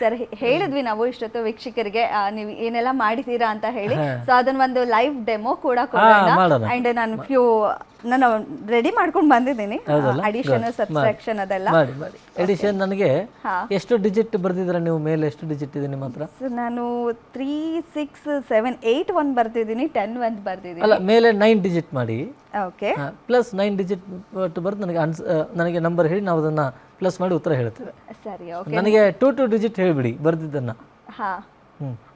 Sir ಹೇಳಿದ್ವಿ ನಾವು ಇಷ್ಟೊತ್ತು ವೀಕ್ಷಕರಿಗೆ ನೀವು ಏನೆಲ್ಲ ಮಾಡಿದ್ದೀರಾ ಅಂತ ಹೇಳಿ. ಸೊ ಅದನ್ನ ಒಂದು ಲೈವ್ ಡೆಮೋ ಕೂಡ ಕೊಡೋಣ. ಅಂಡ್ ನಾನು ರೆಡಿ ಮಾಡ್ಕೊಂಡು ಬಂದಿದ್ದೀನಿ. ಅಡಿಷನ್ ಸಬ್ಸ್ಟ್ರಾಕ್ಷನ್ ಅದೆಲ್ಲ ಮಾಡಿ. ಎಡಿಷನ್ ನನಗೆ ಎಷ್ಟು ಡಿಜಿಟ್ ಬರ್ದಿದ್ದೀರಾ ನೀವು? ಮೇಲೆ ಎಷ್ಟು ಡಿಜಿಟ್ ಇದೆ ನಿಮ್ಮ ಹತ್ರ? ನಾನು 3 6 7 8 1 ಬರ್ತಿದ್ದೀನಿ, 10 1 ಬರ್ತಿದ್ದೀನಿ. ಅಲ್ಲ, ಮೇಲೆ 9 ಡಿಜಿಟ್ ಮಾಡಿ. ಓಕೆ, ಪ್ಲಸ್ 9 ಡಿಜಿಟ್ ಬರ್ದು ನನಗೆ ನಂಬರ್ ಹೇಳಿ, ನಾವು ಅದನ್ನ ಪ್ಲಸ್ ಮಾಡಿ ಉತ್ತರ ಹೇಳ್ತೇವೆ. ಸರಿ, ಓಕೆ. ನನಗೆ 2 ಡಿಜಿಟ್ ಹೇಳಿಬಿಡಿ ಬರ್ದಿದ್ದನ್ನ.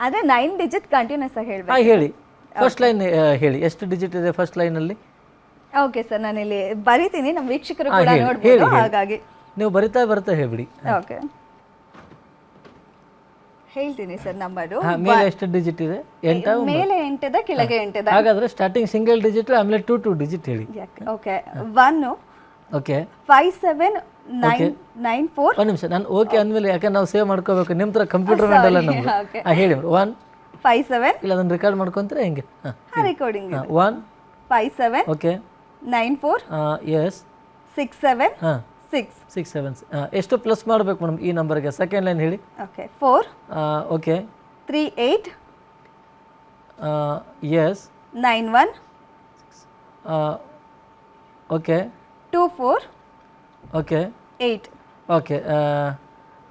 ಅಂದ್ರೆ 9 ಡಿಜಿಟ್ ಕಂಟಿನ್ಯೂಸ್ ಆಗಿ ಹೇಳ್ಬೇಕು. ಹೇಳಿ. ಫಸ್ಟ್ ಲೈನ್ ಹೇಳಿ, ಎಷ್ಟು ಡಿಜಿಟ್ ಇದೆ ಫಸ್ಟ್ ಲೈನ್ ಅಲ್ಲಿ? ಓಕೆ ಸರ್, ನಾನು ಇಲ್ಲಿ ಬರೀತೀನಿ, ನಮ್ಮ ವೀಕ್ಷಕರು ಕೂಡ ನೋಡಬಹುದು, ಹಾಗಾಗಿ ನೀವು ಬರಿತಾ ಹೇಳ್ಬಿಡಿ. ಓಕೆ, ಹೇಳ್ತೀನಿ ಸರ್ ನಂಬರು. ಮೇಲೆ ಎಷ್ಟು ಡಿಜಿಟ್ ಇದೆ? 8. ಮೇಲೆ 8 ಇದೆ, ಕೆಳಗೆ 8 ಇದೆ. ಹಾಗಾದ್ರೆ ಸ್ಟಾರ್ಟಿಂಗ್ ಸಿಂಗಲ್ ಡಿಜಿಟ್, ಆಮೇಲೆ 2 ಡಿಜಿಟ್ ಹೇಳಿ. Okay, 1 okay 5 7 9 9 4. ಒಂದು ನಿಮಿಷ, ನಾನು ಓಕೆ ಅಂದ್ಮೇಲೆ ಯಾಕೆ ನಾವು ಸೇವ್ ಮಾಡ್ಕೋಬೇಕು, ನಿಮ್ಮ ಹತ್ರ ಕಂಪ್ಯೂಟರ್ ಮಾಡಲ್ಲ ನಮ್ಗೆ. ಹೇಳಿ 1 5 7. ಇಲ್ಲ, ಅದನ್ನ ರೆಕಾರ್ಡ್ ಮಾಡ್ಕೊಂತೀರಾ ಹೆಂಗೆ? ರೆಕಾರ್ಡಿಂಗ್. 1 5 7. ಓಕೆ 9 4. ಎಸ್ 6 7. 6 7. ಎಷ್ಟು ಪ್ಲಸ್ ಮಾಡಬೇಕು ಮೇಡಮ್ ಈ ನಂಬರ್ಗೆ? ಸೆಕೆಂಡ್ ಲೈನ್ ಹೇಳಿ. Okay 4. Okay 3 8. Yes 9 1. Okay 2 4. Okay 8. Okay,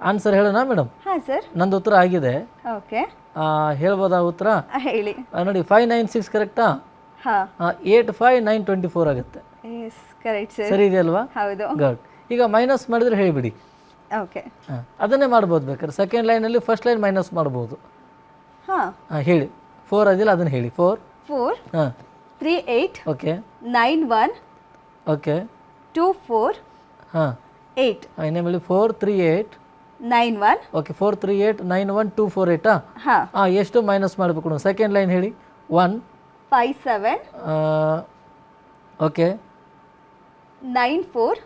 answer ಹೇಳೋಣ ಮೇಡಮ್? ಹಾಂ ಸರ್, ನಂದು ಉತ್ತರ ಆಗಿದೆ. ಓಕೆ, ಹೇಳ್ಬೋದಾ ಉತ್ತರ? ಹೇಳಿ. ನೋಡಿ, 5 9 6 ಕರೆಕ್ಟಾ? ಹಾಂ, 8 5 9 24 ಆಗುತ್ತೆ. Yes, correct sir. ಸರಿ ಇದೆಯಲ್ವಾ? ಹೌದು. ಗುಡ್. ಈಗ ಮೈನಸ್ ಮಾಡಿದ್ರೆ ಹೇಳಿಬಿಡಿ. ಓಕೆ, ಅದನ್ನೇ ಮಾಡ್ಬೋದು ಬೇಕಾದ್ರೆ. ಸೆಕೆಂಡ್ ಲೈನಲ್ಲಿ ಫಸ್ಟ್ ಲೈನ್ ಮೈನಸ್ ಮಾಡ್ಬೋದು. ಹಾಂ, ಹೇಳಿ. 4 ಅದಿಲ್ಲ, ಅದನ್ನು ಹೇಳಿ. 4 3 8. ಓಕೆ 9 1. ಓಕೆ 2 4. 8. ಇನ್ನೇ ಹೇಳಿ. 4 3 8 9 1. ಓಕೆ 4 3 8 9 1 2 4 8. ಎಷ್ಟು ಮೈನಸ್ ಮಾಡಬೇಕು? ಸೆಕೆಂಡ್ ಲೈನ್ ಹೇಳಿ. 1 5 7. ಓಕೆ 9 4.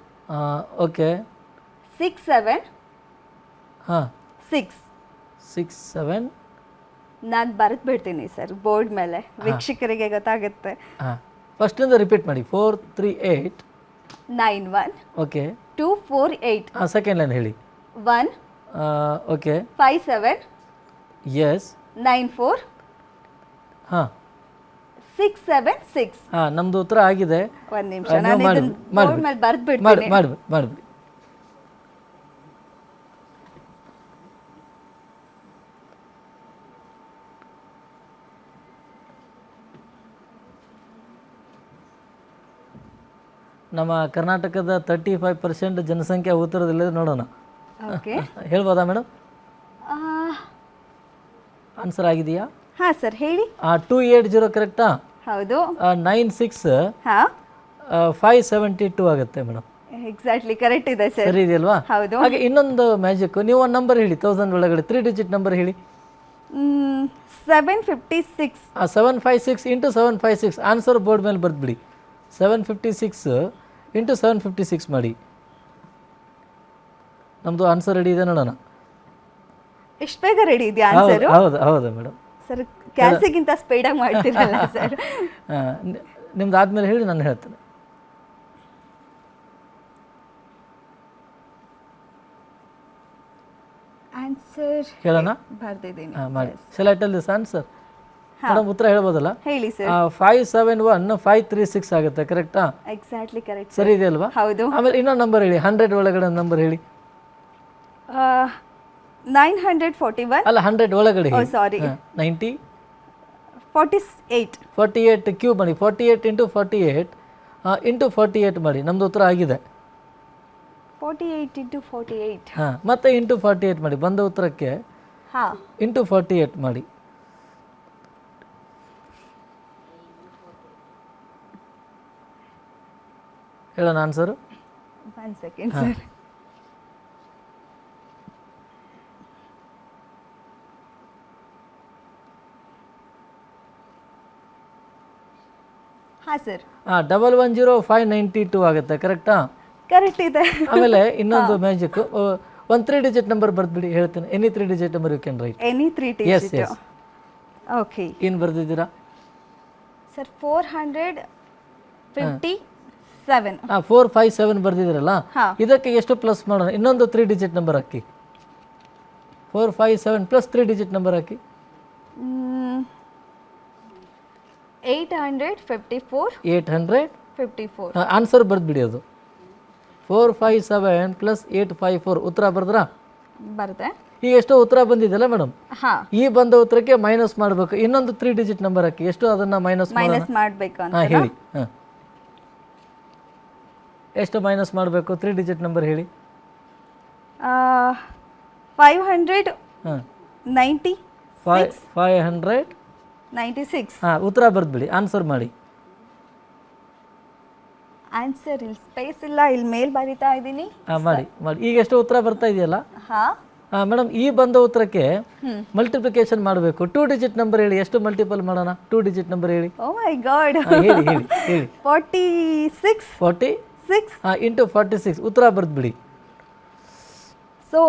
ಓಕೆ 6 7. 6 7. ನಾನು ಬರೆದು ಬಿಡ್ತೀನಿ ಸರ್ ಬೋರ್ಡ್ ಮೇಲೆ, ವೀಕ್ಷಕರಿಗೆ ಗೊತ್ತಾಗುತ್ತೆ. ಫಸ್ಟಿಂದ ರಿಪೀಟ್ ಮಾಡಿ. 4 3 8 9 1. ಓಕೆ 2 4 8. ಸೆಕೆಂಡ್ ಲೈನ್ ಹೇಳಿ. 1 ಓಕೆ 5 7. ಎಸ್ 9 4. 6 7 6. ನಮ್ದು ಉತ್ತರ ಆಗಿದೆ. ಒಂದು ನಿಮಿಷ, ನಾನು ಇದನ್ನ ಬೋರ್ಡ್ ಮೇಲೆ ಬರೆದು ಬಿಡ್ತೀನಿ. ಮಾಡ್ಬಿಡಿ. ನಮ್ಮ ಕರ್ನಾಟಕದ 35% ಜನಸಂಖ್ಯೆ ಉತ್ತರದಲ್ಲಿದೆ, ನೋಡೋಣ. ಹೇಳ್ಬೋದಾ ಮೇಡಮ್? ಆನ್ಸರ್ ಆಗಿದೆಯಾ? ಹಾಂ ಸರ್, ಹೇಳಿ. 280 ಕರೆಕ್ಟಾ? ಹೌದು. 96 572 ಆಗುತ್ತೆ ಮೇಡಮ್. ಎಕ್ಸಾಕ್ಟ್ಲಿ ಕರೆಕ್ಟ್ ಇದೆ ಸರ್. ಸರಿ ಇದೆಯಲ್ವಾ? ಹೌದು. ಹಾಗೆ ಇನ್ನೊಂದು ಮ್ಯಾಜಿಕ್, ನೀವು ಒಂದು ನಂಬರ್ ಹೇಳಿ 1000 ಒಳಗಡೆ 3 ಡಿಜಿಟ್ ನಂಬರ್ ಹೇಳಿ. 756. 756 ಇಂಟು 756 ಆನ್ಸರ್ ಬೋರ್ಡ್ ಮೇಲೆ ಬರ್ದ್ಬಿಡಿ. 756 ಇಂಟು 756 ಮಾಡಿ. ನಮ್ಮದು ಆನ್ಸರ್ ರೆಡಿ ಇದೆ, ನೋಡೋಣ. ಎಷ್ಟು ಬೇಗ ರೆಡಿ ಇದೆಯಾ ಆನ್ಸರ್? ಹೌದು ಮೇಡಮ್. ಸರ್ ಕ್ಯಾಲ್ಸಿಗಿಂತ ಸ್ಪೀಡಾಗಿ ಮಾಡ್ತೀರಲ್ಲ ಸರ್. ನಿಮ್ದು ಆದ್ಮೇಲೆ ಹೇಳಿ, ನಾನು ಹೇಳ್ತೇನೆ. ಆನ್ಸರ್ ಹೇಳೋಣ? ಬರ್ದಿದ್ದೀನಿ. ಮಾಡಿ. Shall I tell this answer? Madam ಉತ್ತರ ಹೇಳ್ಬೋದಲ್ಲ? ಹೇಳಿ ಸರ್. 571 536 ಆಗುತ್ತೆ, ಕರೆಕ್ಟಾ? Exactly correct. ಸರಿ ಇದೆ ಅಲ್ವಾ? ಹೌದು. ಆಮೇಲೆ ಇನ್ನೊಂದು ನಂಬರ್ ಹೇಳಿ, 100 ಒಳಗಡೆ ನಂಬರ್ ಹೇಳಿ. 941. ಅಲ್ಲ, 100 ಒಳಗಡೆ ಹೇಳಿ. ಸಾರಿ, 90 48. 48 ಕ್ಯೂಬ್ ಮಾಡಿ. 48 ಇಂಟು 48 ಇಂಟು 48 ಮಾಡಿ. ನಮ್ದು ಉತ್ತರ ಆಗಿದೆ. 48 ಇಂಟು 48. ಮತ್ತೆ ಇಂಟು 48 ಮಾಡಿ. ಬಂದ ಉತ್ತರಕ್ಕೆ ಇಂಟು 48 ಮಾಡಿ. ಹೇಳೋಣ ಆನ್ಸರು? 1 second sir. ಹಾಂ ಸರ್. 110 592 ಆಗುತ್ತೆ, ಕರೆಕ್ಟಾ? ಕರೆಕ್ಟ್ ಇದೆ. ಆಮೇಲೆ ಇನ್ನೊಂದು ಮ್ಯಾಜಿಕ್, ಒಂದು 3 ಡಿಜಿಟ್ ನಂಬರ್ ಬರ್ದ್ಬಿಡಿ, ಹೇಳ್ತೇನೆ. Any 3 digit number you can write. Any 3 digit. Okay. ಏನು ಬರ್ದಿದ್ದೀರಾ ಸರ್? 457. 457 ಬರ್ದಿದ್ದೀರಲ್ಲ, ಇದಕ್ಕೆ ಎಷ್ಟು ಪ್ಲಸ್ ಮಾಡೋಣ? ಇನ್ನೊಂದು 3 ಡಿಜಿಟ್ ನಂಬರ್ ಹಾಕಿ. 457 ಪ್ಲಸ್ 3 ಡಿಜಿಟ್ ನಂಬರ್ ಹಾಕಿ. 854. ಆನ್ಸರ್ ಬರ್ದ್ಬಿಡಿ ಅದು. 457 ಪ್ಲಸ್ 854 ಉತ್ತರ ಬರ್ದ್ರಾ? ಬರುತ್ತೆ. ಈಗ ಎಷ್ಟೋ ಉತ್ತರ ಬಂದಿದೆಯಲ್ಲ ಮೇಡಮ್, ಹಾ ಈ ಬಂದ ಉತ್ತರಕ್ಕೆ ಮೈನಸ್ ಮಾಡಬೇಕು. ಇನ್ನೊಂದು 3 ಡಿಜಿಟ್ ನಂಬರ್ ಹಾಕಿ. ಎಷ್ಟು ಅದನ್ನ ಮೈನಸ್ ಮಾಡ್ಬೇಕು ಅಂತ ಹಾಂ ಹೇಳಿ. ಹಾಂ ಎಷ್ಟು ಮೈನಸ್ ಮಾಡಬೇಕು? 3 ಡಿಜಿಟ್ ನಂಬರ್ ಹೇಳಿ. 596. ಹಾಂ ಉತ್ತರ ಬರ್ದ್ಬಿಡಿ. ಆನ್ಸರ್ ಮಾಡಿ. ಆನ್ಸರ್ ಇಲ್ಲಿ ಸ್ಪೇಸ್ ಇಲ್ಲ, ಇಲ್ಲಿ ಮೇಲ್ ಬರಿತಾ ಇದ್ದೀನಿ. ಹಾಂ ಮಾಡಿ. ಈಗ ಎಷ್ಟು ಉತ್ತರ ಬರ್ತಾ ಇದೆಯಲ್ಲ? ಹಾ ಮೇಡಮ್ ಈ ಬಂದ ಉತ್ತರಕ್ಕೆ ಮಲ್ಟಿಪ್ಲಿಕೇಶನ್ ಮಾಡಬೇಕು. 2 ಡಿಜಿಟ್ ನಂಬರ್ ಹೇಳಿ. ಎಷ್ಟು ಮಲ್ಟಿಪಲ್ ಮಾಡೋಣ? 2 ಡಿಜಿಟ್ ನಂಬರ್ ಹೇಳಿ. ಓ ಮೈ ಗಾಡ್. ಹೇಳಿ ಹೇಳಿ ಹೇಳಿ. 46. 46 ಇಂಟು 46 ಉತ್ತರ ಬರ್ದ್ಬಿಡಿ. ಸೊ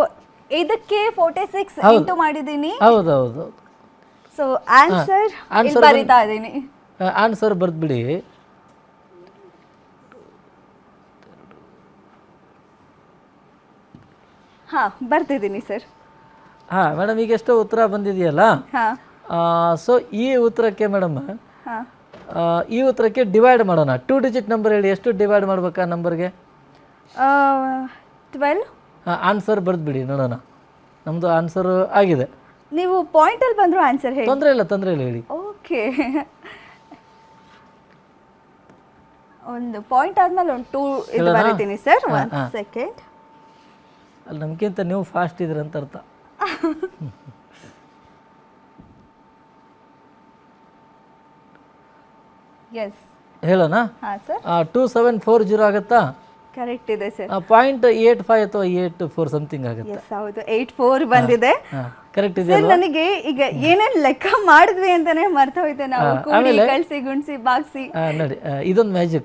ಇದಕ್ಕೆ 46 ಇಂಟು ಮಾಡಿದ್ದೀನಿ. ಹೌದು. ಸೊ ಆನ್ಸರ್ ಬರಿತಾ ಇದ್ದೀನಿ. ಆನ್ಸರ್ ಬರ್ದ್ಬಿಡಿ. ಹಾ ಬರ್ತಿದ್ದೀನಿ ಸರ್. ಹಾಂ ಮೇಡಮ್ ಈಗ ಎಷ್ಟು ಉತ್ತರ ಬಂದಿದೆಯಲ್ಲ, ಹಾ ಸೊ ಈ ಉತ್ತರಕ್ಕೆ ಮೇಡಮ್ ಹಾ ಈ ಉತ್ತರಕ್ಕೆ ಡಿವೈಡ್ ಮಾಡೋಣ. 2 ಡಿಜಿಟ್ ನಂಬರ್ ಹೇಳಿ. ಎಷ್ಟು ಡಿವೈಡ್ ಮಾಡ್ಬೇಕಾ ನಂಬರ್ಗೆ? 12. ಆನ್ಸರ್ ಬರ್ದ್ಬಿಡಿ ನೋಡೋಣ. ನಮ್ಮದು ಆನ್ಸರ್ ಆಗಿದೆ. ನೀವು ಪಾಯಿಂಟಲ್ಲಿ ಬಂದರೂ ಆನ್ಸರ್ ಹೇಳಿ. ತೊಂದರೆ ಇಲ್ಲ ಹೇಳಿ. ಓಕೆ, ಒಂದು ಪಾಯಿಂಟ್ ಆದ್ಮೇಲೆ ಒಂದು 2 ಇದು ಬರೀತೀನಿ ಸರ್. 1 ಸೆಕೆಂಡ್. ಅಲ್ಲಿ ನಮ್ಗಿಂತ ನೀವು ಫಾಸ್ಟ್ ಇದ್ರಿ ಅಂತ ಅರ್ಥ. ಎಸ್ ಹೇಳೋಣ. ಹಾಂ ಸರ್. 2740 ಆಗುತ್ತಾ? ಕರೆಕ್ಟ್ ಇದೆ ಸರ್. 0.85 ಅಥವಾ 84 ಸಮಥಿಂಗ್ ಆಗುತ್ತೆ. ಎಸ್ ಹೌದು, 84 ಬಂದಿದೆ. ಕರೆಕ್ಟ್ ಇದೆ. ಸರ್ ನನಗೆ ಈಗ ಏನೇನು ಲೆಕ್ಕ ಮಾಡಿದ್ವಿ ಅಂತಾನೆ ಮರ್ತ ಹೋಯ್ತೆ. ನಾವು ಕೂಡಿ ಕಳಿಸಿ ಗುಣಿಸಿ ಬಾಗಿಸಿ ನೋಡಿ ಇದೊಂದು ಮ್ಯಾಜಿಕ್.